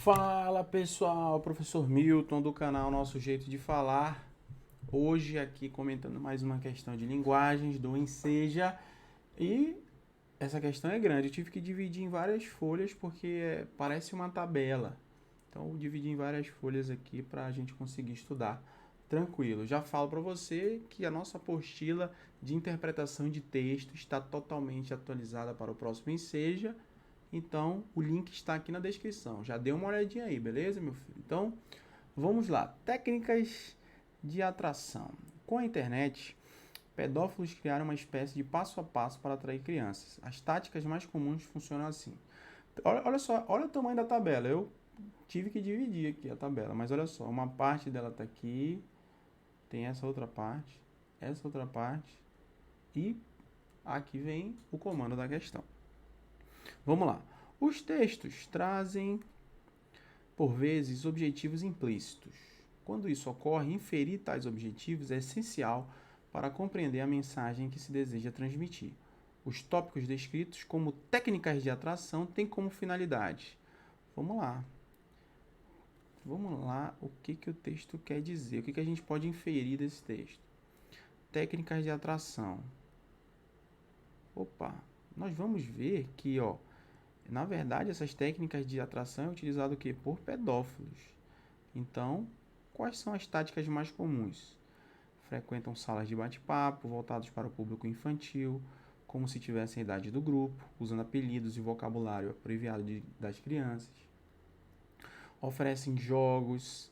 Fala pessoal, professor Milton do canal Nosso Jeito de Falar. Hoje aqui comentando mais uma questão de linguagens do Enseja. E essa questão é grande, eu tive que dividir em várias folhas porque parece uma tabela. Então eu dividi em várias folhas aqui para a gente conseguir estudar tranquilo. Já falo para você que a nossa apostila de interpretação de texto está totalmente atualizada para o próximo Enseja. Então, o link está aqui na descrição. Já dê uma olhadinha aí, beleza, meu filho? Então, vamos lá. Técnicas de atração. Com a internet, pedófilos criaram uma espécie de passo a passo para atrair crianças. As táticas mais comuns funcionam assim. Olha só, olha o tamanho da tabela. Eu tive que dividir aqui a tabela, mas olha só, uma parte dela está aqui, tem essa outra parte, e aqui vem o comando da questão. Vamos lá. Os textos trazem, por vezes, objetivos implícitos. Quando isso ocorre, inferir tais objetivos é essencial para compreender a mensagem que se deseja transmitir. Os tópicos descritos como técnicas de atração têm como finalidade. Vamos lá. Vamos lá, o que o texto quer dizer? O que a gente pode inferir desse texto? Técnicas de atração. Opa, nós vamos ver que, na verdade, essas técnicas de atração é utilizado o quê? Por pedófilos. Então, quais são as táticas mais comuns? Frequentam salas de bate-papo voltados para o público infantil, como se tivessem a idade do grupo, usando apelidos e vocabulário abreviado das crianças. Oferecem jogos,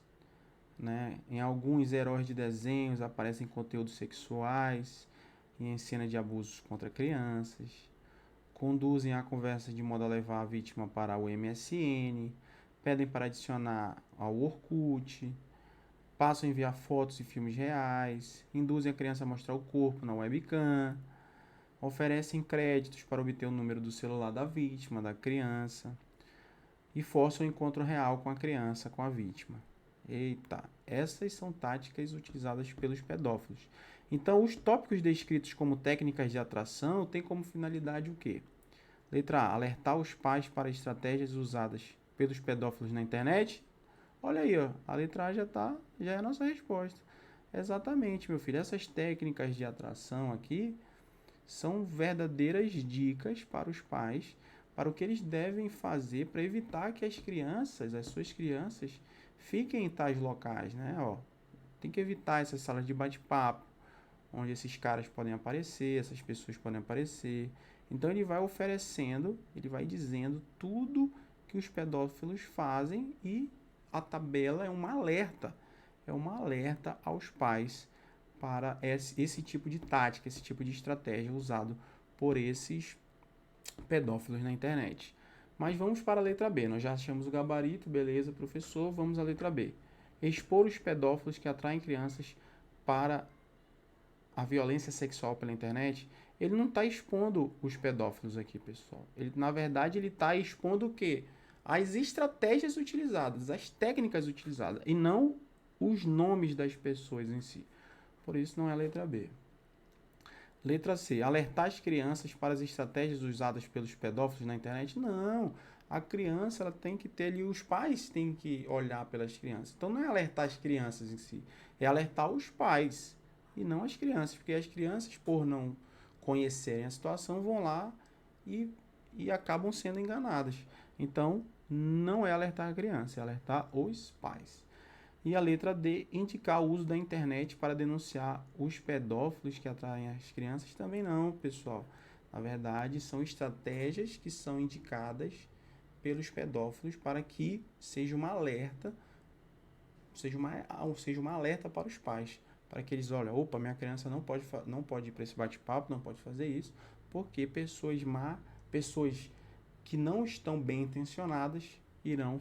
né? Em alguns heróis de desenhos aparecem conteúdos sexuais e em cena de abusos contra crianças. Conduzem a conversa de modo a levar a vítima para o MSN, pedem para adicionar ao Orkut, passam a enviar fotos e filmes reais, induzem a criança a mostrar o corpo na webcam, oferecem créditos para obter o número do celular da vítima, da criança, e forçam o encontro real com a criança, com a vítima. Eita, essas são táticas utilizadas pelos pedófilos. Então, os tópicos descritos como técnicas de atração têm como finalidade o quê? Letra A, alertar os pais para estratégias usadas pelos pedófilos na internet. Olha aí, a letra A já é a nossa resposta. Exatamente, meu filho. Essas técnicas de atração aqui são verdadeiras dicas para os pais, para o que eles devem fazer para evitar que as suas crianças, fiquem em tais locais, né? Tem que evitar essas salas de bate-papo, onde esses caras podem aparecer, essas pessoas podem aparecer. Então ele vai oferecendo, ele vai dizendo tudo que os pedófilos fazem, e a tabela é um alerta aos pais para esse tipo de tática, esse tipo de estratégia usado por esses pedófilos na internet. Mas vamos para a letra B. Nós já achamos o gabarito, beleza, professor? Vamos à letra B. Expor os pedófilos que atraem crianças para a violência sexual pela internet. Ele não está expondo os pedófilos aqui, pessoal. Na verdade, ele está expondo o quê? As estratégias utilizadas, as técnicas utilizadas, e não os nomes das pessoas em si. Por isso não é a letra B. Letra C. Alertar as crianças para as estratégias usadas pelos pedófilos na internet? Não. A criança ela tem que ter ali, os pais têm que olhar pelas crianças. Então não é alertar as crianças em si, é alertar os pais e não as crianças, porque as crianças, por não conhecerem a situação, vão lá e acabam sendo enganadas. Então, não é alertar a criança, é alertar os pais. E a letra D, indicar o uso da internet para denunciar os pedófilos que atraem as crianças? Também não, pessoal. Na verdade, são estratégias que são indicadas pelos pedófilos para que seja uma alerta, seja uma alerta para os pais, para que eles olhem, opa, minha criança não pode ir para esse bate-papo, não pode fazer isso, porque pessoas que não estão bem intencionadas irão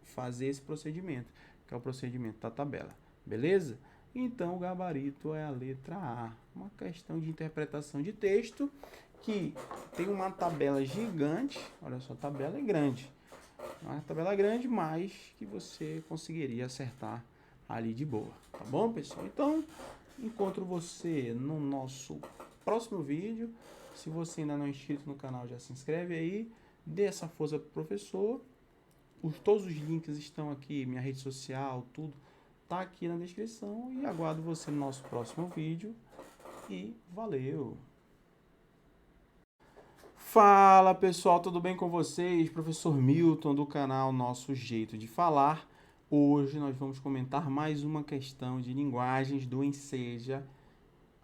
fazer esse procedimento, que é o procedimento da tabela, beleza? Então o gabarito é a letra A, uma questão de interpretação de texto que tem uma tabela gigante. Olha só, a tabela é grande, uma tabela grande, mas que você conseguiria acertar ali de boa, tá bom, pessoal? Então, encontro você no nosso próximo vídeo. Se você ainda não é inscrito no canal, já se inscreve aí, dê essa força pro professor todos os links estão aqui, minha rede social, tudo tá aqui na descrição e aguardo você no nosso próximo vídeo e valeu! Fala pessoal, tudo bem com vocês? Professor Milton do canal Nosso Jeito de Falar. Hoje nós vamos comentar mais uma questão de linguagens do Enseja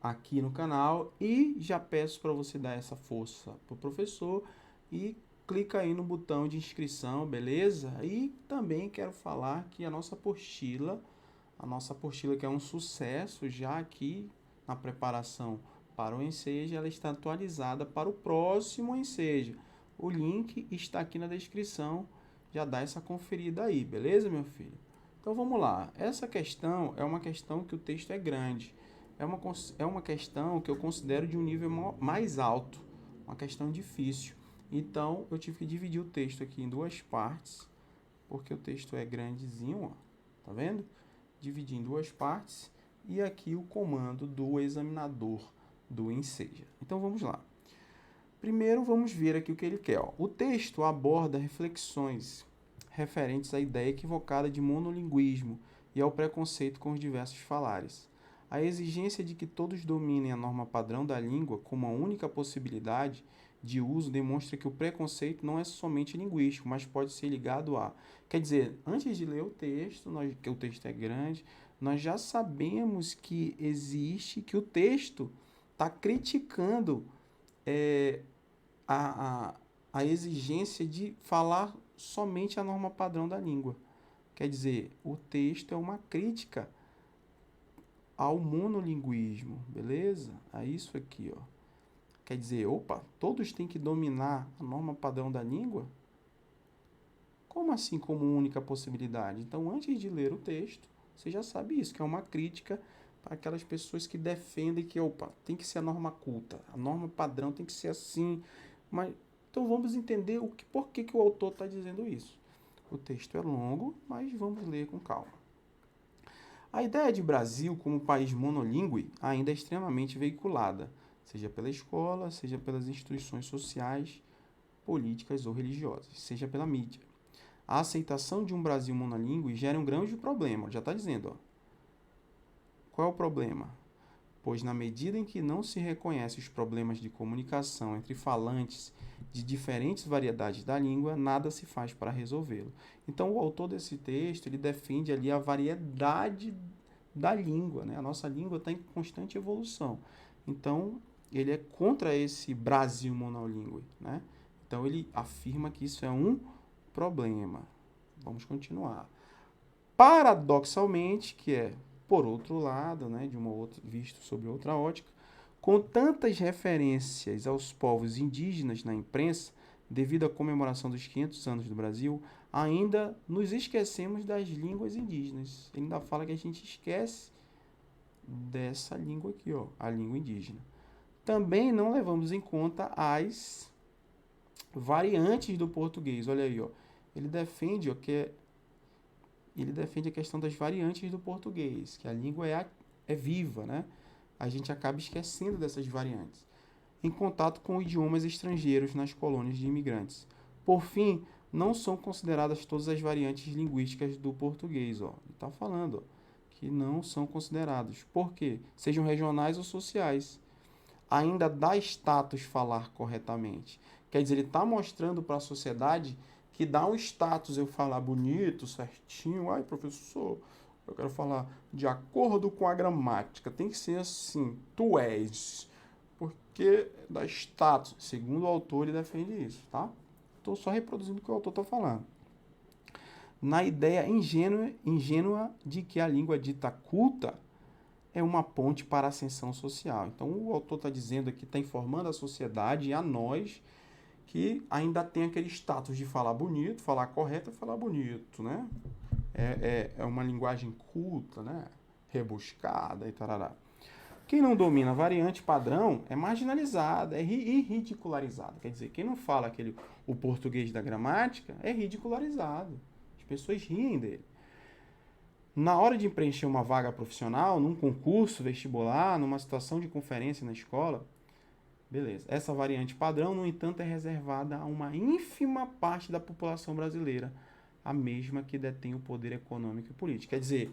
aqui no canal e já peço para você dar essa força pro professor e clica aí no botão de inscrição, beleza? E também quero falar que a nossa apostila que é um sucesso já aqui na preparação para o Enseja, ela está atualizada para o próximo Enseja. O link está aqui na descrição, já dá essa conferida aí, beleza, meu filho? Então vamos lá. Essa questão é uma questão que o texto é grande. É uma questão que eu considero de um nível mais alto, uma questão difícil. Então eu tive que dividir o texto aqui em duas partes, porque o texto é grandezinho, ó, tá vendo? Dividir em duas partes e aqui o comando do examinador do Enseja. Então vamos lá. Primeiro vamos ver aqui o que ele quer. Ó. O texto aborda reflexões referentes à ideia equivocada de monolinguismo e ao preconceito com os diversos falares. A exigência de que todos dominem a norma padrão da língua como a única possibilidade de uso demonstra que o preconceito não é somente linguístico, mas pode ser ligado a... Quer dizer, antes de ler o texto, que o texto é grande, nós já sabemos que existe, que o texto está criticando a, a exigência de falar somente a norma padrão da língua. Quer dizer, o texto é uma crítica ao monolinguismo, beleza? É isso aqui, ó. Quer dizer, opa, todos têm que dominar a norma padrão da língua? Como assim como única possibilidade? Então, antes de ler o texto, você já sabe isso, que é uma crítica para aquelas pessoas que defendem que, opa, tem que ser a norma culta, a norma padrão tem que ser assim. Mas, então, vamos entender por que o autor está dizendo isso. O texto é longo, mas vamos ler com calma. A ideia de Brasil como país monolíngue ainda é extremamente veiculada, seja pela escola, seja pelas instituições sociais, políticas ou religiosas, seja pela mídia. A aceitação de um Brasil monolíngue gera um grande problema, já está dizendo. Ó. Qual é o problema? Pois na medida em que não se reconhece os problemas de comunicação entre falantes de diferentes variedades da língua, nada se faz para resolvê-lo. Então, o autor desse texto, ele defende ali a variedade da língua, né? A nossa língua está em constante evolução. Então, ele é contra esse Brasil monolíngue, né? Então, ele afirma que isso é um problema. Vamos continuar. Paradoxalmente, que é por outro lado, né, visto sob outra ótica, com tantas referências aos povos indígenas na imprensa, devido à comemoração dos 500 anos do Brasil, ainda nos esquecemos das línguas indígenas. Ele ainda fala que a gente esquece dessa língua aqui, ó, a língua indígena. Também não levamos em conta as variantes do português. Olha aí, ó. Ele defende a questão das variantes do português, que a língua é viva, né? A gente acaba esquecendo dessas variantes, em contato com idiomas estrangeiros nas colônias de imigrantes. Por fim, não são consideradas todas as variantes linguísticas do português. Ó. Ele está falando que não são considerados. Por quê? Sejam regionais ou sociais. Ainda dá status falar corretamente. Quer dizer, ele está mostrando para a sociedade que dá um status eu falar bonito, certinho. Ai, professor, eu quero falar de acordo com a gramática. Tem que ser assim, tu és. Porque dá status. Segundo o autor, ele defende isso, tá? Estou só reproduzindo o que o autor está falando. Na ideia ingênua de que a língua dita culta é uma ponte para a ascensão social. Então, o autor está dizendo aqui, está informando a sociedade e a nós que ainda tem aquele status de falar bonito, falar correto e falar bonito, né? É uma linguagem culta, né? Rebuscada e tarará. Quem não domina a variante padrão é marginalizado, é ridicularizado. Quer dizer, quem não fala o português da gramática é ridicularizado. As pessoas riem dele. Na hora de preencher uma vaga profissional, num concurso vestibular, numa situação de conferência na escola, beleza. Essa variante padrão, no entanto, é reservada a uma ínfima parte da população brasileira. a mesma que detém o poder econômico e político. Quer dizer,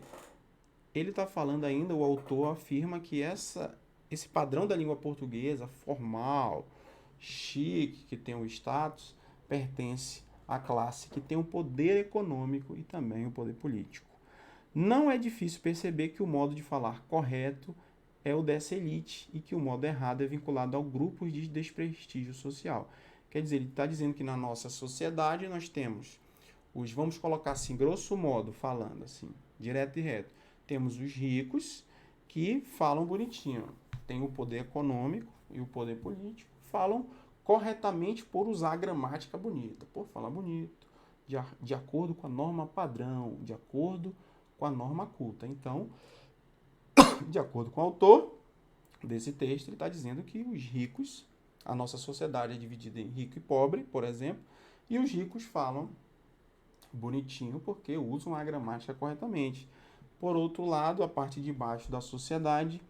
ele está falando ainda, o autor afirma que esse padrão da língua portuguesa, formal, chique, que tem o status, pertence à classe que tem o poder econômico e também o poder político. Não é difícil perceber que o modo de falar correto é o dessa elite e que o modo errado é vinculado ao grupo de desprestígio social. Quer dizer, ele está dizendo que na nossa sociedade nós temos vamos colocar assim, grosso modo, falando assim, direto e reto, temos os ricos que falam bonitinho, tem o poder econômico e o poder político, falam corretamente por usar a gramática bonita, por falar bonito, de acordo com a norma padrão, de acordo com a norma culta. Então, de acordo com o autor desse texto, ele está dizendo que os ricos, a nossa sociedade é dividida em rico e pobre, por exemplo, e os ricos falam bonitinho porque usam a gramática corretamente. Por outro lado, a parte de baixo da sociedade,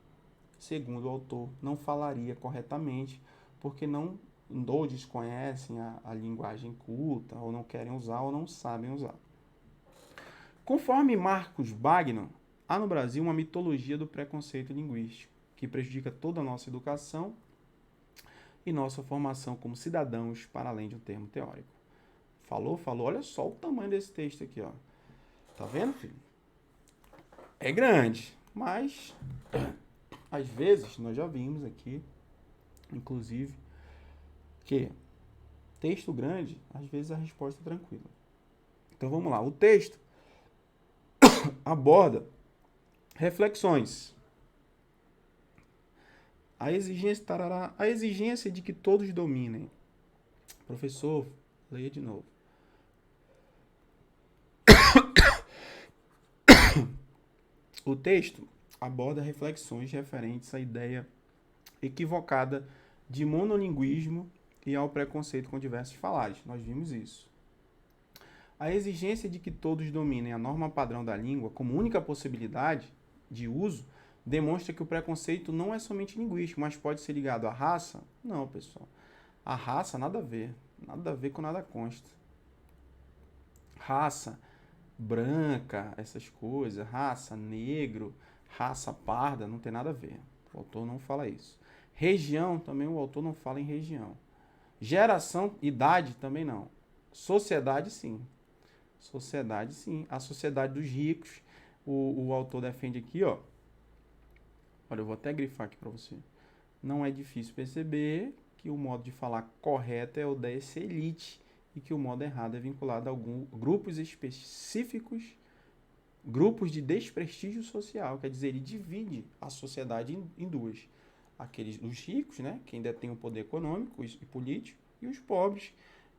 segundo o autor, não falaria corretamente porque não ou desconhecem a linguagem culta, ou não querem usar, ou não sabem usar. Conforme Marcos Bagno, há no Brasil uma mitologia do preconceito linguístico, que prejudica toda a nossa educação e nossa formação como cidadãos, para além de um termo teórico. Falou, olha só o tamanho desse texto aqui, ó. Tá vendo, filho? É grande, mas às vezes nós já vimos aqui, inclusive, que texto grande, às vezes a resposta é tranquila. Então vamos lá, o texto aborda reflexões. A exigência de que todos dominem. Professor, leia de novo. O texto aborda reflexões referentes à ideia equivocada de monolinguismo e ao preconceito com diversos falares. Nós vimos isso. A exigência de que todos dominem a norma padrão da língua como única possibilidade de uso demonstra que o preconceito não é somente linguístico, mas pode ser ligado à raça? Não, pessoal. A raça, nada a ver. Nada a ver com nada consta. Raça branca, essas coisas, raça negro, raça parda, não tem nada a ver. O autor não fala isso. Região, também o autor não fala em região. Geração, idade, também não. Sociedade, sim. Sociedade, sim. A sociedade dos ricos, o autor defende aqui, ó. Olha, eu vou até grifar aqui para você. Não é difícil perceber que o modo de falar correto é o dessa elite e que o modo errado é vinculado a alguns grupos específicos, grupos de desprestígio social. Quer dizer, ele divide a sociedade em duas. Os ricos, né, quem detém o poder econômico e político, e os pobres.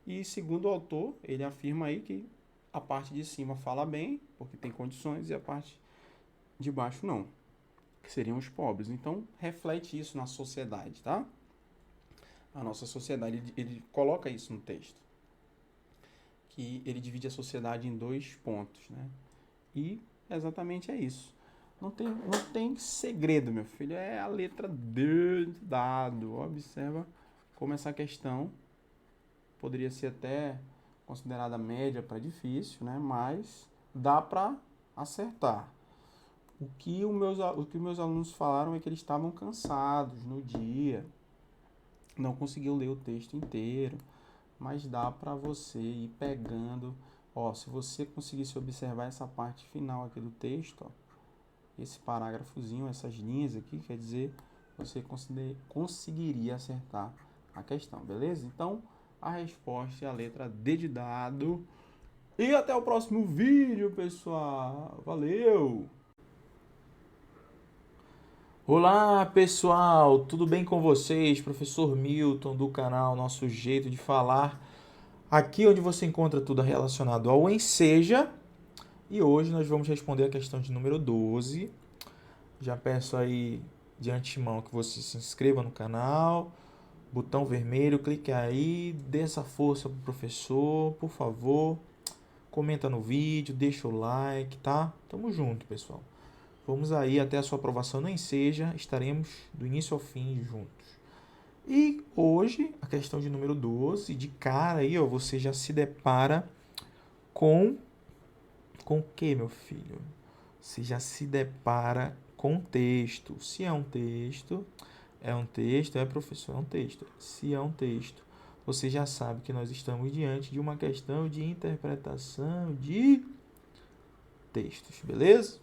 E segundo o autor, ele afirma aí que a parte de cima fala bem, porque tem condições, e a parte de baixo não, que seriam os pobres. Então, reflete isso na sociedade, tá? A nossa sociedade, ele coloca isso no texto, que ele divide a sociedade em dois pontos, né? E exatamente é isso. Não tem segredo, meu filho. É a letra D de dado. Observa como essa questão poderia ser até considerada média para difícil, né? Mas dá para acertar. O que os meus alunos falaram é que eles estavam cansados no dia, não conseguiu ler o texto inteiro, mas dá para você ir pegando. Ó, se você conseguisse observar essa parte final aqui do texto, ó, esse parágrafozinho, essas linhas aqui, quer dizer, você conseguiria acertar a questão, beleza? Então, a resposta é a letra D de dado. E até o próximo vídeo, pessoal. Valeu! Olá, pessoal, tudo bem com vocês? Professor Milton do canal Nosso Jeito de Falar, aqui onde você encontra tudo relacionado ao Enseja. E hoje nós vamos responder a questão de número 12. Já peço aí de antemão que você se inscreva no canal, botão vermelho, clique aí, dê essa força pro professor, por favor. Comenta no vídeo, deixa o like, tá? Tamo junto, pessoal. Vamos aí até a sua aprovação no Enseja, estaremos do início ao fim juntos. E hoje, a questão de número 12, de cara aí, ó, você já se depara com Com o que, meu filho? Você já se depara com um texto. Se é um texto, professor, é um texto. Se é um texto, você já sabe que nós estamos diante de uma questão de interpretação de textos, beleza?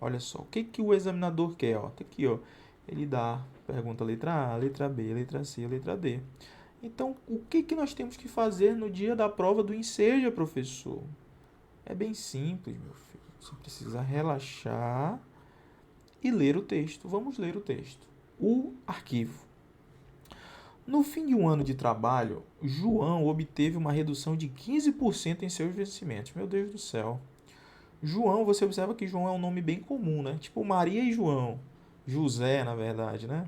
Olha só, o que, que o examinador quer? Ó, tá aqui, ó. Ele dá, pergunta letra A, letra B, letra C, letra D. Então, o que, que nós temos que fazer no dia da prova do Enseja, professor? É bem simples, meu filho. Você precisa relaxar e ler o texto. Vamos ler o texto. O arquivo. No fim de um ano de trabalho, João obteve uma redução de 15% em seus vencimentos. Meu Deus do céu. João, você observa que João é um nome bem comum, né? Tipo Maria e João. José, na verdade, né?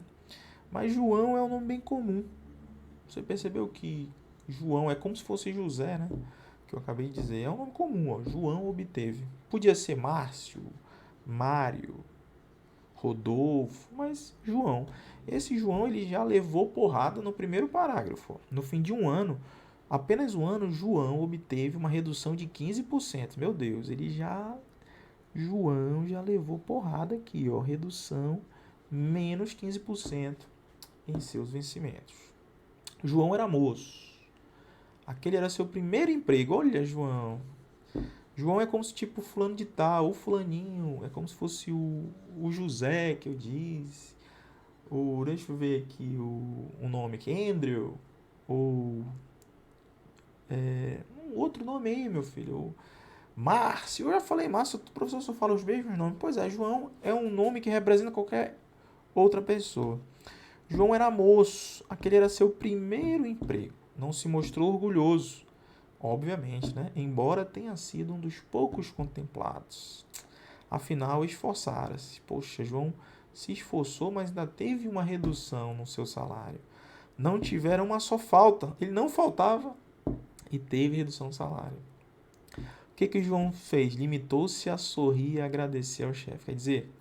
Mas João é um nome bem comum. Você percebeu que João é como se fosse José, né? Que eu acabei de dizer. É um nome comum, ó. João obteve. Podia ser Márcio, Mário, Rodolfo, mas João. Esse João ele já levou porrada no primeiro parágrafo. No fim de um ano, apenas um ano, João obteve uma redução de 15%. Meu Deus, João já levou porrada aqui, ó. Redução menos 15% em seus vencimentos. João era moço. Aquele era seu primeiro emprego. Olha, João. João é como se tipo fulano de tal, o fulaninho. É como se fosse o José que eu disse. Deixa eu ver aqui o nome aqui. Andrew. Ou um outro nome aí, meu filho. Márcio. Eu já falei Márcio, o professor só fala os mesmos nomes. Pois é, João é um nome que representa qualquer outra pessoa. João era moço. Aquele era seu primeiro emprego. Não se mostrou orgulhoso. Obviamente, né? Embora tenha sido um dos poucos contemplados. Afinal, esforçara-se. Poxa, João se esforçou, mas ainda teve uma redução no seu salário. Não tiveram uma só falta. Ele não faltava e teve redução no salário. O que que João fez? Limitou-se a sorrir e agradecer ao chefe. Quer dizer,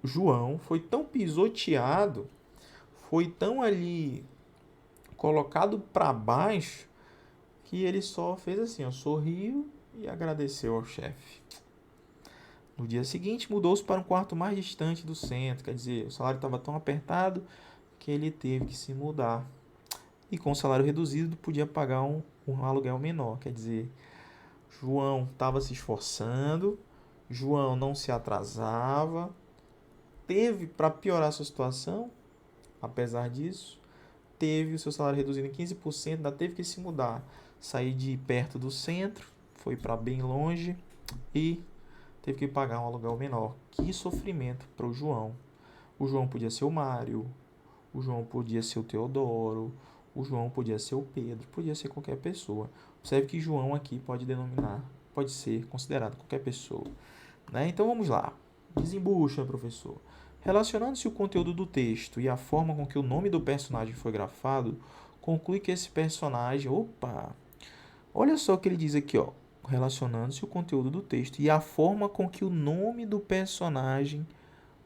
João foi tão pisoteado, foi tão ali colocado para baixo, que ele só fez assim, ó, sorriu e agradeceu ao chefe. No dia seguinte, mudou-se para um quarto mais distante do centro, quer dizer, o salário estava tão apertado que ele teve que se mudar. E com o salário reduzido, podia pagar um aluguel menor, quer dizer, João estava se esforçando, João não se atrasava, teve, para piorar a sua situação, apesar disso, teve o seu salário reduzido em 15%, ainda teve que se mudar, sair de perto do centro, foi para bem longe e teve que pagar um aluguel menor. Que sofrimento para o João. O João podia ser o Mário, o João podia ser o Teodoro, o João podia ser o Pedro, podia ser qualquer pessoa. Observe que João aqui pode ser considerado qualquer pessoa. Né? Então vamos lá. Desembucha, professor. Relacionando-se o conteúdo do texto e a forma com que o nome do personagem foi grafado, conclui que esse personagem... Opa! Olha só o que ele diz aqui, ó. Relacionando-se o conteúdo do texto e a forma com que o nome do personagem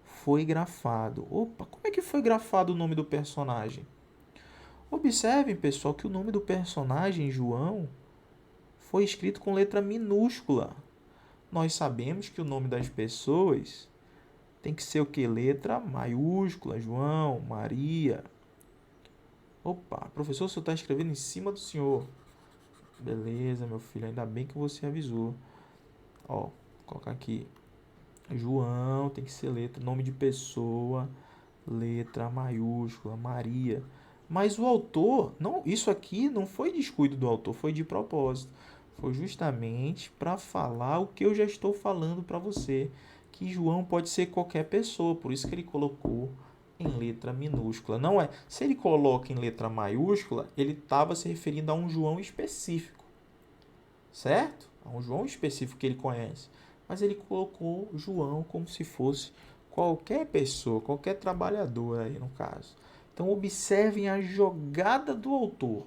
foi grafado. Opa, como é que foi grafado o nome do personagem? Observem, pessoal, que o nome do personagem, João, foi escrito com letra minúscula. Nós sabemos que o nome das pessoas tem que ser o que? Letra maiúscula. João, Maria. Opa, professor, o senhor está escrevendo em cima do senhor. Beleza, meu filho, ainda bem que você avisou. Ó, vou colocar aqui. João tem que ser letra, nome de pessoa, letra maiúscula, Maria. Mas o autor, não, isso aqui não foi descuido do autor, foi de propósito. Foi justamente para falar o que eu já estou falando para você, que João pode ser qualquer pessoa, por isso que ele colocou em letra minúscula. Não é, se ele coloca em letra maiúscula, ele estava se referindo a um João específico, certo? A um João específico que ele conhece. Mas ele colocou João como se fosse qualquer pessoa, qualquer trabalhador aí no caso. Então observem a jogada do autor.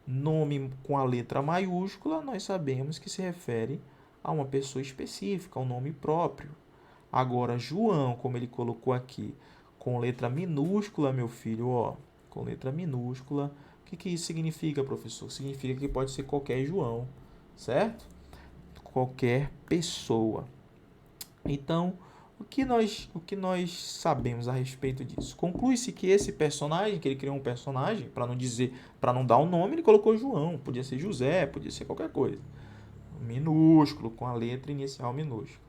Nome com a letra maiúscula, nós sabemos que se refere a uma pessoa específica, a um nome próprio. Agora, João, como ele colocou aqui, com letra minúscula, meu filho, ó, com letra minúscula, o que isso significa, professor? Significa que pode ser qualquer João, certo? qualquer pessoa. Então, o que nós sabemos a respeito disso? Conclui-se que esse personagem, que ele criou um personagem, para não dar um nome, ele colocou João, podia ser José, podia ser qualquer coisa. Minúsculo, com a letra inicial minúscula.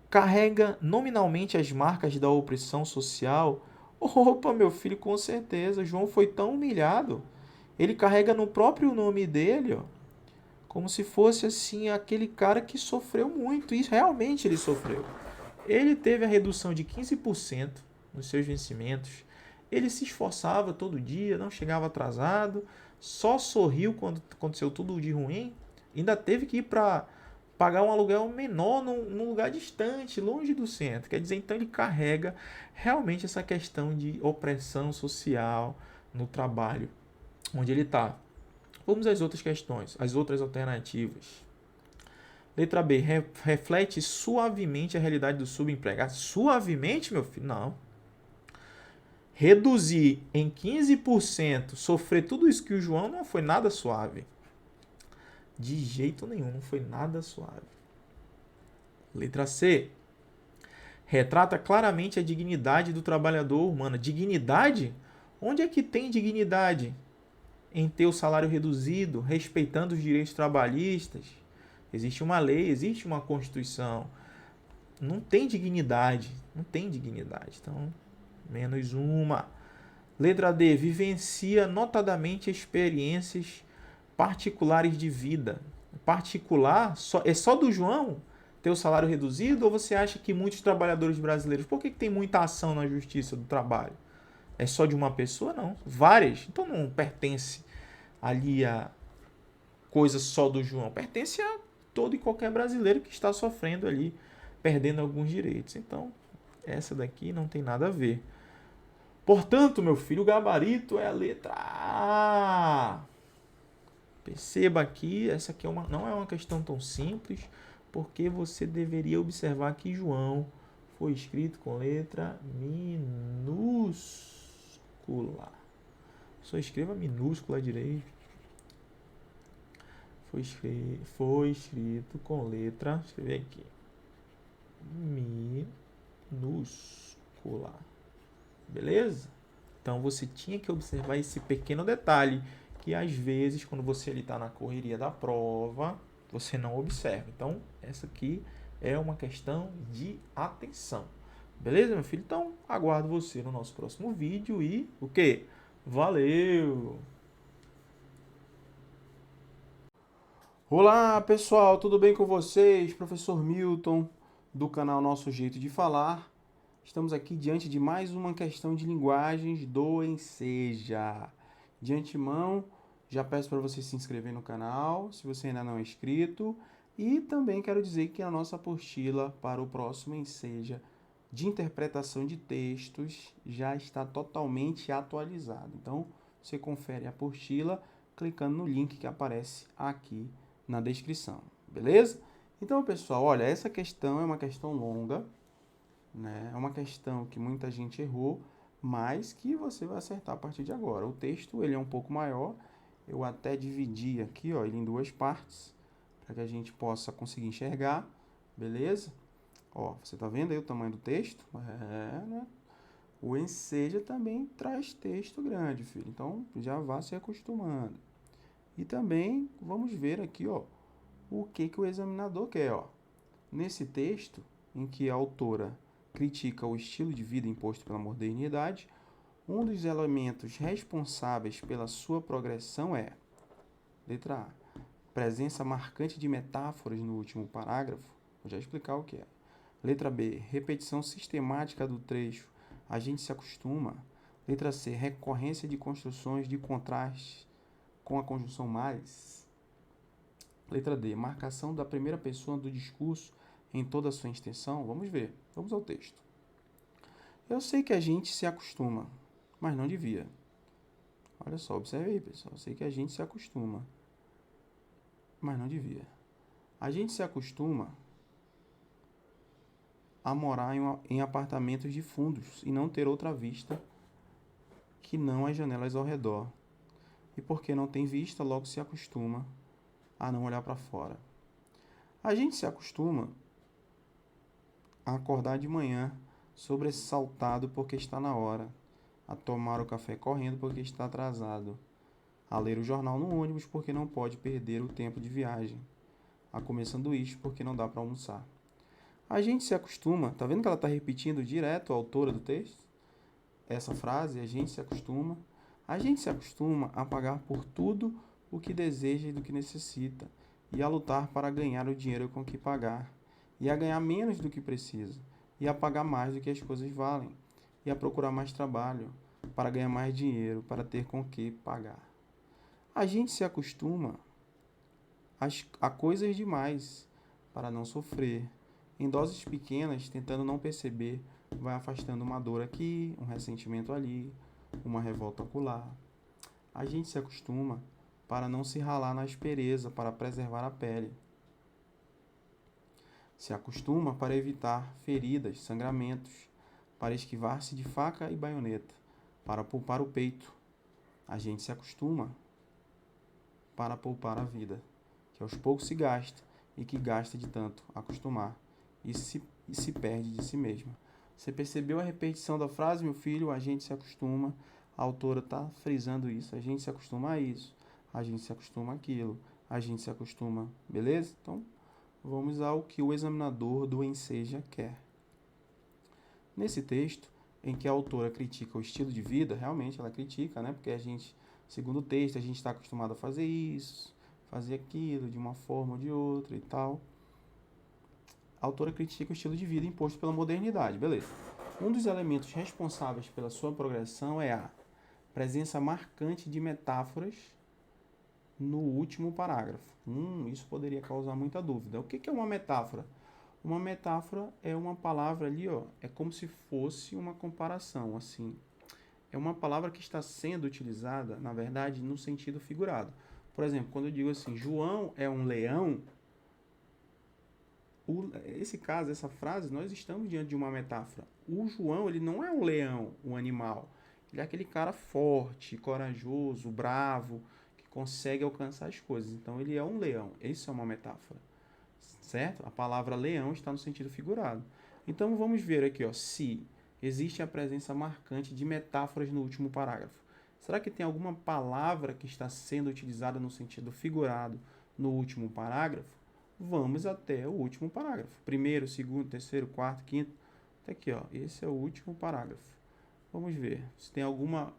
Carrega nominalmente as marcas da opressão social. Opa, meu filho, com certeza, João foi tão humilhado. Ele carrega no próprio nome dele, ó, como se fosse assim aquele cara que sofreu muito. E realmente ele sofreu. Ele teve a redução de 15% nos seus vencimentos. Ele se esforçava todo dia, não chegava atrasado, só sorriu quando aconteceu tudo de ruim. Ainda teve que ir para pagar um aluguel menor num lugar distante, longe do centro. Quer dizer, então ele carrega realmente essa questão de opressão social no trabalho onde ele está. Vamos às outras questões, às outras alternativas. Letra B, reflete suavemente a realidade do subempregado. Suavemente, meu filho? Não. Reduzir em 15%, sofrer tudo isso que o João, não foi nada suave. De jeito nenhum, não foi nada suave. Letra C, retrata claramente a dignidade do trabalhador humano. Dignidade? Onde é que tem dignidade? Em ter o salário reduzido, respeitando os direitos trabalhistas. Existe uma lei, existe uma Constituição. Não tem dignidade. Não tem dignidade. Então, menos uma. Letra D. Vivencia notadamente experiências particulares de vida. Particular? É só do João ter o salário reduzido? Ou você acha que muitos trabalhadores brasileiros... Por que tem muita ação na Justiça do Trabalho? É só de uma pessoa? Não. Várias. Então não pertence ali a coisa só do João. Pertence a todo e qualquer brasileiro que está sofrendo ali, perdendo alguns direitos. Então, essa daqui não tem nada a ver. Portanto, meu filho, o gabarito é a letra A. Perceba aqui, essa aqui não é uma questão tão simples, porque você deveria observar que João foi escrito com letra minúscula. Só escreva minúscula direito. Foi escrito com letra, deixa eu escrever aqui, minúscula. Beleza? Então você tinha que observar esse pequeno detalhe, que às vezes, quando você está na correria da prova, você não observa. Então, essa aqui é uma questão de atenção. Beleza, meu filho? Então, aguardo você no nosso próximo vídeo e o quê? Valeu! Olá pessoal, tudo bem com vocês? Professor Milton, do canal Nosso Jeito de Falar. Estamos aqui diante de mais uma questão de linguagens do Enseja. De antemão, já peço para você se inscrever no canal, se você ainda não é inscrito. E também quero dizer que a nossa apostila para o próximo Enseja de interpretação de textos já está totalmente atualizada. Então, você confere a apostila clicando no link que aparece aqui na descrição, beleza? Então, pessoal, olha, essa questão é uma questão longa, né? É uma questão que muita gente errou, mas que você vai acertar a partir de agora. O texto, ele é um pouco maior, eu até dividi aqui, ó, ele em duas partes, para que a gente possa conseguir enxergar, beleza? Ó, você tá vendo aí o tamanho do texto? Né? O Enseja também traz texto grande, filho, então já vá se acostumando. E também vamos ver aqui, ó, o que o examinador quer, ó. Nesse texto, em que a autora critica o estilo de vida imposto pela modernidade, um dos elementos responsáveis pela sua progressão é, letra A, presença marcante de metáforas no último parágrafo. Vou já explicar o que é. Letra B, repetição sistemática do trecho. A gente se acostuma. Letra C, recorrência de construções de contraste com a conjunção mais. Letra D, marcação da primeira pessoa do discurso em toda a sua extensão. Vamos ver, vamos ao texto. Eu sei que a gente se acostuma, mas não devia. Olha só, observe aí, pessoal. Eu sei que a gente se acostuma, mas não devia. A gente se acostuma a morar em apartamentos de fundos e não ter outra vista que não as janelas ao redor. E porque não tem vista, logo se acostuma a não olhar para fora. A gente se acostuma a acordar de manhã sobressaltado porque está na hora, a tomar o café correndo porque está atrasado, a ler o jornal no ônibus porque não pode perder o tempo de viagem, a comer sanduíche porque não dá para almoçar. A gente se acostuma, tá vendo que ela está repetindo direto a autora do texto? Essa frase, a gente se acostuma a pagar por tudo o que deseja e do que necessita, e a lutar para ganhar o dinheiro com que pagar, e a ganhar menos do que precisa, e a pagar mais do que as coisas valem, e a procurar mais trabalho, para ganhar mais dinheiro, para ter com que pagar. A gente se acostuma a coisas demais para não sofrer. Em doses pequenas, tentando não perceber, vai afastando uma dor aqui, um ressentimento ali, uma revolta acolá. A gente se acostuma para não se ralar na aspereza, para preservar a pele. Se acostuma para evitar feridas, sangramentos, para esquivar-se de faca e baioneta, para poupar o peito. A gente se acostuma para poupar a vida, que aos poucos se gasta e que gasta de tanto acostumar e se perde de si mesma. Você percebeu a repetição da frase, meu filho? A gente se acostuma. A autora está frisando isso. A gente se acostuma a isso. A gente se acostuma àquilo. A gente se acostuma. Beleza? Então, vamos ao que o examinador do Enseja quer. Nesse texto, em que a autora critica o estilo de vida, realmente ela critica, né? Porque a gente, segundo o texto, a gente está acostumado a fazer isso, fazer aquilo, de uma forma ou de outra e tal. A autora critica o estilo de vida imposto pela modernidade, beleza. Um dos elementos responsáveis pela sua progressão é a presença marcante de metáforas no último parágrafo. Isso poderia causar muita dúvida. O que é uma metáfora? Uma metáfora é uma palavra ali, ó, é como se fosse uma comparação, assim. É uma palavra que está sendo utilizada, na verdade, no sentido figurado. Por exemplo, quando eu digo assim, João é um leão, esse caso, essa frase, nós estamos diante de uma metáfora. O João, ele não é um leão, um animal. Ele é aquele cara forte, corajoso, bravo, que consegue alcançar as coisas. Então, ele é um leão. Isso é uma metáfora. Certo? A palavra leão está no sentido figurado. Então, vamos ver aqui, ó, se existe a presença marcante de metáforas no último parágrafo. Será que tem alguma palavra que está sendo utilizada no sentido figurado no último parágrafo? Vamos até o último parágrafo. Primeiro, segundo, terceiro, quarto, quinto. Até aqui, ó. Esse é o último parágrafo. Vamos ver se tem alguma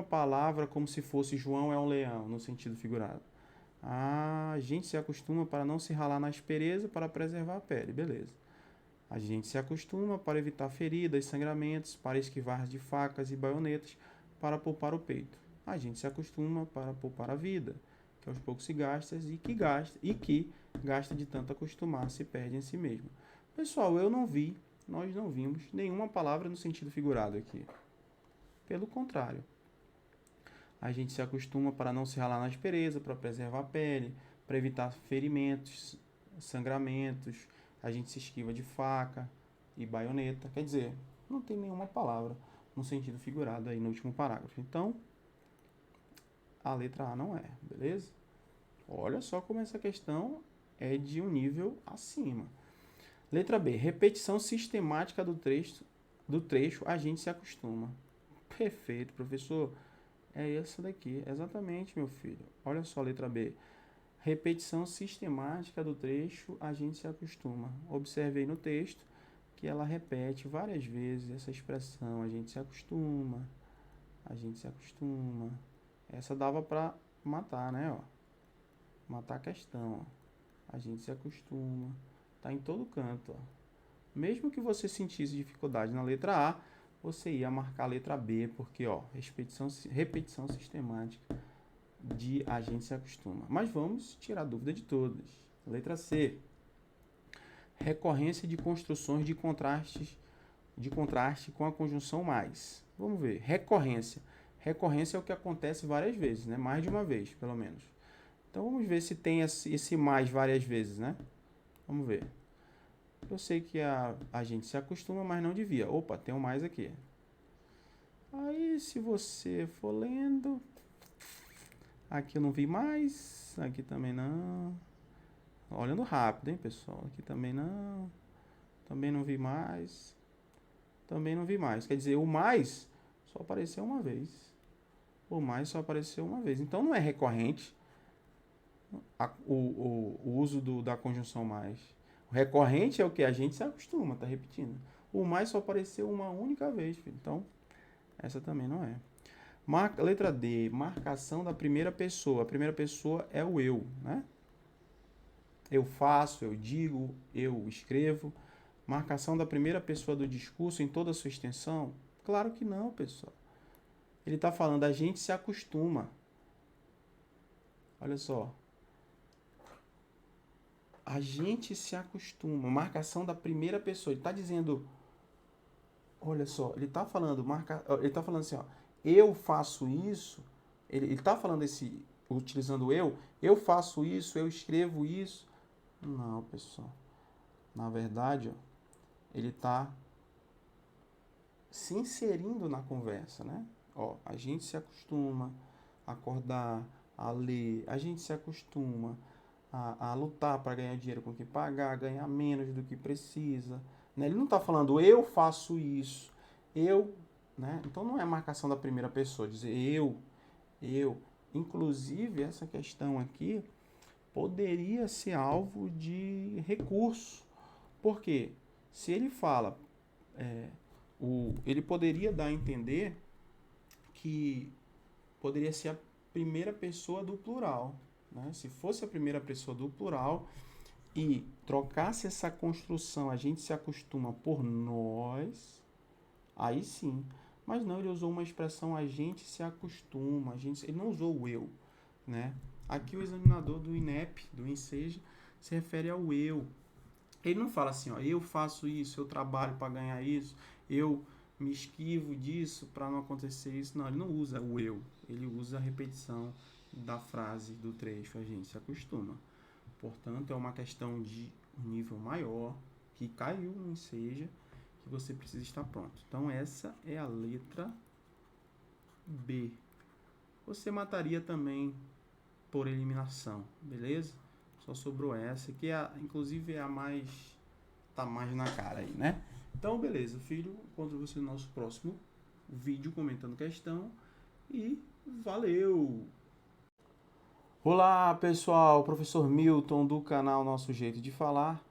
palavra como se fosse João é um leão, no sentido figurado. A gente se acostuma para não se ralar na aspereza para preservar a pele. Beleza. A gente se acostuma para evitar feridas, sangramentos, para esquivar de facas e baionetas, para poupar o peito. A gente se acostuma para poupar a vida, que aos poucos se gasta e que gasta de tanto acostumar, se perde em si mesmo. Pessoal, nós não vimos nenhuma palavra no sentido figurado aqui. Pelo contrário, a gente se acostuma para não se ralar na aspereza, para preservar a pele, para evitar ferimentos, sangramentos, a gente se esquiva de faca e baioneta. Quer dizer, não tem nenhuma palavra no sentido figurado aí no último parágrafo. Então, a letra A não é, beleza? Olha só como essa questão é de um nível acima. Letra B. Repetição sistemática do trecho a gente se acostuma. Perfeito, professor. É essa daqui, exatamente, meu filho. Olha só a letra B. Repetição sistemática do trecho a gente se acostuma. Observe aí no texto que ela repete várias vezes essa expressão. A gente se acostuma. A gente se acostuma. Essa dava para matar, né? Ó. Matar a questão. Ó. A gente se acostuma. Tá em todo canto. Ó. Mesmo que você sentisse dificuldade na letra A, você ia marcar a letra B, porque ó, repetição sistemática de a gente se acostuma. Mas vamos tirar a dúvida de todas. Letra C. Recorrência de construções de contraste com a conjunção mais. Vamos ver. Recorrência. Recorrência é o que acontece várias vezes, né? Mais de uma vez, pelo menos. Então vamos ver se tem esse mais várias vezes, né? Vamos ver. Eu sei que a gente se acostuma, mas não devia. Opa, tem um mais aqui. Aí, se você for lendo... Aqui eu não vi mais. Aqui também não. Olhando rápido, hein, pessoal? Aqui também não. Também não vi mais. Também não vi mais. Quer dizer, o mais só apareceu uma vez. O mais só apareceu uma vez. Então não é recorrente o uso da conjunção mais. O recorrente é o que a gente se acostuma, tá repetindo. O mais só apareceu uma única vez, filho. Então, essa também não é. Letra D, marcação da primeira pessoa. A primeira pessoa é o eu, né? Eu faço, eu digo, eu escrevo. Marcação da primeira pessoa do discurso em toda a sua extensão? Claro que não, pessoal. Ele está falando, a gente se acostuma. Olha só. A gente se acostuma. Marcação da primeira pessoa. Ele está dizendo, olha só, ele está falando, ele está falando assim, ó, eu faço isso. Ele está falando utilizando eu faço isso, eu escrevo isso. Não, pessoal. Na verdade, ó, ele está se inserindo na conversa, né? Ó, a gente se acostuma a acordar, a ler, a gente se acostuma a lutar para ganhar dinheiro com o que pagar, ganhar menos do que precisa. Né? Ele não está falando eu faço isso, eu, né? Então não é marcação da primeira pessoa, dizer eu. Inclusive, essa questão aqui poderia ser alvo de recurso. Por quê? Se ele fala, ele poderia dar a entender que poderia ser a primeira pessoa do plural. Né? Se fosse a primeira pessoa do plural e trocasse essa construção, a gente se acostuma por nós, aí sim. Mas não, ele usou uma expressão a gente se acostuma, ele não usou o eu. Né? Aqui o examinador do INEP, do Enseja, se refere ao eu. Ele não fala assim, ó, eu faço isso, eu trabalho para ganhar isso, eu me esquivo disso para não acontecer isso. Não, ele não usa o eu, ele usa a repetição da frase, do trecho, a gente se acostuma. Portanto, é uma questão de um nível maior, que caiu no Enseja, que você precisa estar pronto. Então, essa é a letra B. Você mataria também por eliminação, beleza? Só sobrou essa, que inclusive é a mais... tá mais na cara aí, né? Então, beleza, filho. Encontro você no nosso próximo vídeo comentando questão. E valeu! Olá, pessoal. Professor Milton do canal Nosso Jeito de Falar.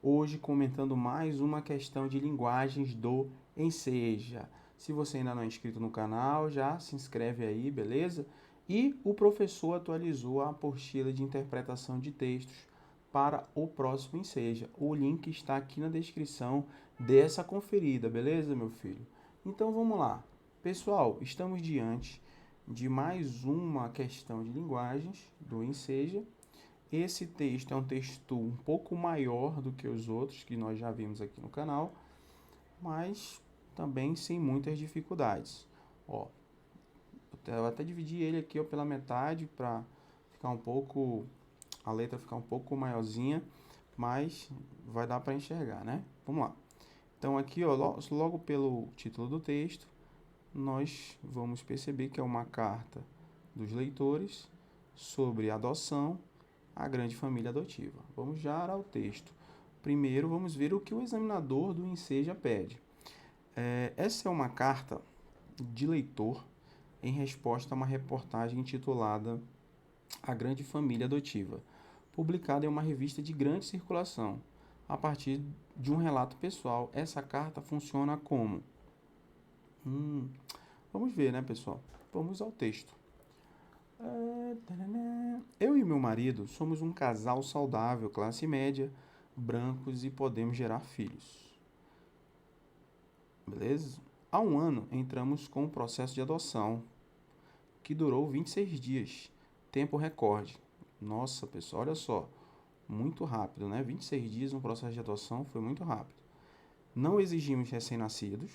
Hoje comentando mais uma questão de linguagens do Enseja. Se você ainda não é inscrito no canal, já se inscreve aí, beleza? E o professor atualizou a apostila de interpretação de textos para o próximo Enseja. O link está aqui na descrição. Dê essa conferida, beleza, meu filho? Então vamos lá. Pessoal, estamos diante de mais uma questão de linguagens do Enseja. Esse texto é um texto um pouco maior do que os outros que nós já vimos aqui no canal, mas também sem muitas dificuldades. Ó, eu até dividi ele aqui ó, pela metade para ficar um pouco, a letra ficar um pouco maiorzinha, mas vai dar para enxergar, né? Vamos lá. Então aqui, ó, logo pelo título do texto, nós vamos perceber que é uma carta dos leitores sobre adoção à grande família adotiva. Vamos já ao texto. Primeiro, vamos ver o que o examinador do Enseja pede. Essa é uma carta de leitor em resposta a uma reportagem intitulada A Grande Família Adotiva, publicada em uma revista de grande circulação. A partir de um relato pessoal, essa carta funciona como... Vamos ver, né, pessoal? Vamos ao texto. Eu e meu marido somos um casal saudável, classe média, brancos e podemos gerar filhos. Beleza? Há um ano entramos com o processo de adoção, que durou 26 dias, tempo recorde. Nossa, pessoal, olha só, muito rápido, né? 26 dias no processo de adoção foi muito rápido. Não exigimos recém-nascidos,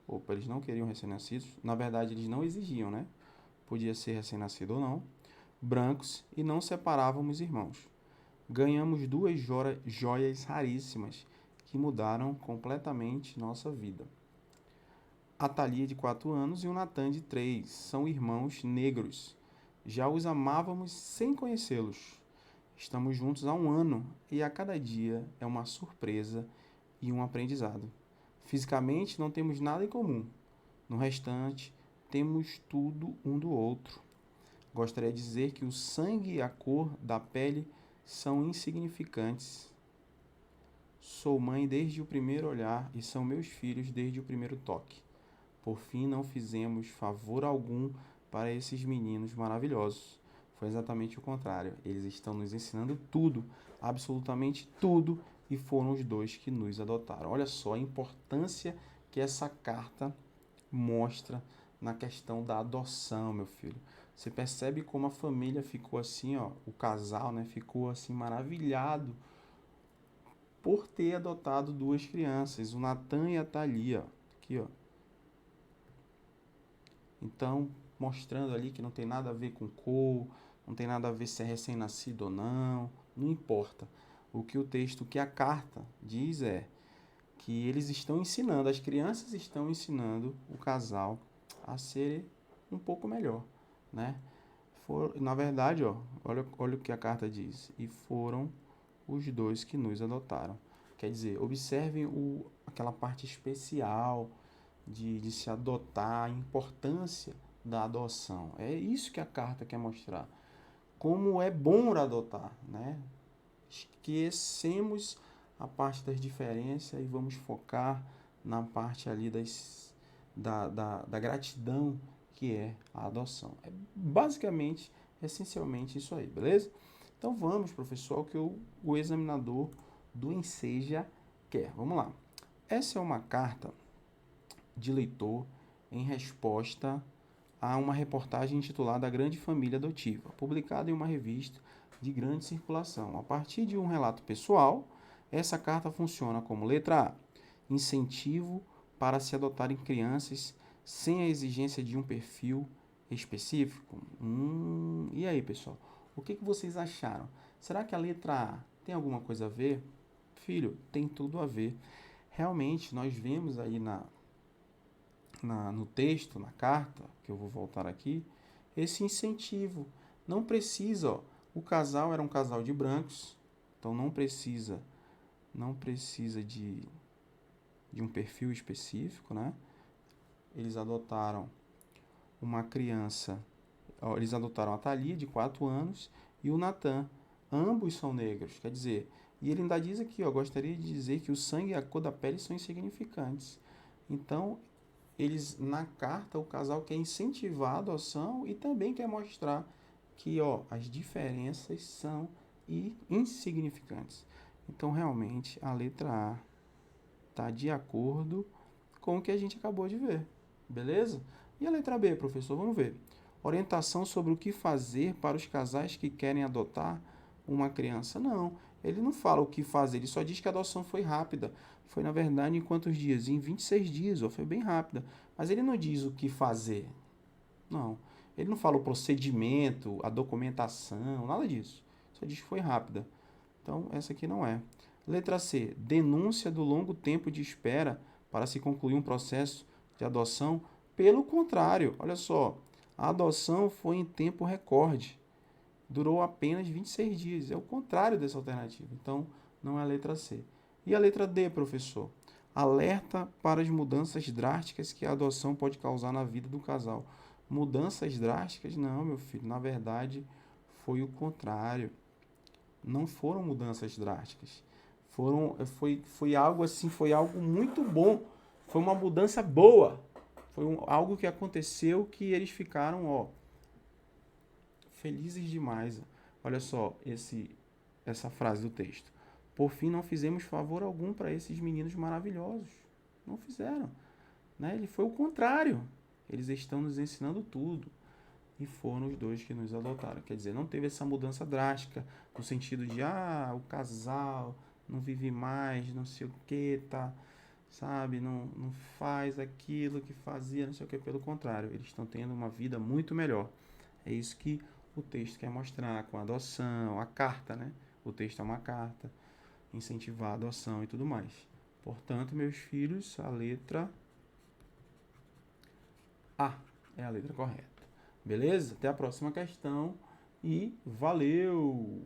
opa, eles não queriam recém-nascidos, na verdade eles não exigiam, né? Podia ser recém-nascido ou não, brancos e não separávamos irmãos. Ganhamos duas joias raríssimas que mudaram completamente nossa vida. A Thalia, de 4 anos, e o Natan, de 3, são irmãos negros. Já os amávamos sem conhecê-los. Estamos juntos há um ano e a cada dia é uma surpresa e um aprendizado. Fisicamente não temos nada em comum. No restante, temos tudo um do outro. Gostaria de dizer que o sangue e a cor da pele são insignificantes. Sou mãe desde o primeiro olhar e são meus filhos desde o primeiro toque. Por fim, não fizemos favor algum para esses meninos maravilhosos. Foi exatamente o contrário. Eles estão nos ensinando tudo, absolutamente tudo, e foram os dois que nos adotaram. Olha só a importância que essa carta mostra na questão da adoção, meu filho. Você percebe como a família ficou assim, ó, o casal, né, ficou assim maravilhado por ter adotado duas crianças, o Natan e a Thalia, aqui, ó. Então, mostrando ali que não tem nada a ver com cor, não tem nada a ver se é recém-nascido ou não importa. O que o texto, o que a carta diz é que eles estão ensinando, as crianças estão ensinando o casal a ser um pouco melhor, né? Na verdade, ó, olha o que a carta diz. E foram os dois que nos adotaram. Quer dizer, observem aquela parte especial de se adotar, a importância da adoção. É isso que a carta quer mostrar. Como é bom adotar, né? Esquecemos a parte das diferenças e vamos focar na parte ali da gratidão que é a adoção. É basicamente, essencialmente isso aí, beleza? Então vamos, professor, ao que o examinador do Enseja quer. Vamos lá. Essa é uma carta de leitor em resposta a uma reportagem intitulada A Grande Família Adotiva, publicada em uma revista de grande circulação. A partir de um relato pessoal, essa carta funciona como letra A, incentivo para se adotarem crianças sem a exigência de um perfil específico. E aí, pessoal? O que vocês acharam? Será que a letra A tem alguma coisa a ver? Filho, tem tudo a ver. Realmente, nós vemos aí no texto, na carta, que eu vou voltar aqui, esse incentivo. Não precisa, ó, o casal era um casal de brancos, então não precisa de um perfil específico, né? Eles adotaram uma criança, ó, eles adotaram a Thalia, de 4 anos, e o Natan. Ambos são negros, quer dizer, e ele ainda diz aqui, ó, gostaria de dizer que o sangue e a cor da pele são insignificantes. Então, eles, na carta, o casal quer incentivar a adoção e também quer mostrar que, ó, as diferenças são insignificantes. Então, realmente, a letra A está de acordo com o que a gente acabou de ver. Beleza? E a letra B, professor? Vamos ver. Orientação sobre o que fazer para os casais que querem adotar uma criança. Não, ele não fala o que fazer, ele só diz que a adoção foi rápida. Foi, na verdade, em quantos dias? Em 26 dias, ó, foi bem rápida. Mas ele não diz o que fazer. Não. Ele não fala o procedimento, a documentação, nada disso. Só diz que foi rápida. Então, essa aqui não é. Letra C. Denúncia do longo tempo de espera para se concluir um processo de adoção. Pelo contrário, olha só. A adoção foi em tempo recorde. Durou apenas 26 dias. É o contrário dessa alternativa. Então, não é a letra C. E a letra D, professor? Alerta para as mudanças drásticas que a adoção pode causar na vida do casal. Mudanças drásticas? Não, meu filho. Na verdade, foi o contrário. Não foram mudanças drásticas. Foi algo assim, foi algo muito bom. Foi uma mudança boa. Foi algo que aconteceu que eles ficaram, ó, felizes demais. Olha só essa frase do texto. Por fim, não fizemos favor algum para esses meninos maravilhosos. Não fizeram. Né? Ele foi o contrário. Eles estão nos ensinando tudo. E foram os dois que nos adotaram. Quer dizer, não teve essa mudança drástica, no sentido de, o casal não vive mais, não sei o que, tá, sabe, não faz aquilo que fazia, não sei o que. Pelo contrário, eles estão tendo uma vida muito melhor. É isso que o texto quer mostrar com a adoção, a carta, né? O texto é uma carta, incentivar a adoção e tudo mais. Portanto, meus filhos, a letra A é a letra correta. Beleza? Até a próxima questão e valeu!